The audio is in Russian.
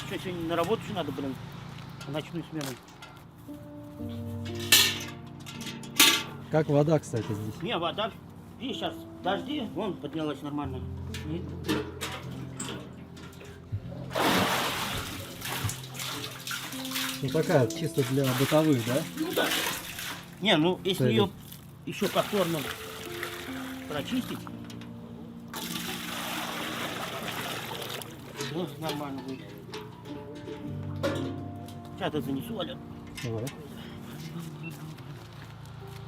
что, сегодня на работу еще надо, блин, в ночную смену. Как вода, кстати, здесь? Не, вода, видишь, сейчас дожди, вон поднялась нормально. Ну такая, чисто для бытовых, да? Ну да. Не, ну если Цели. ее еще повторно прочистить, ну, нормально будет. Сейчас я занесу, Аля. Давай.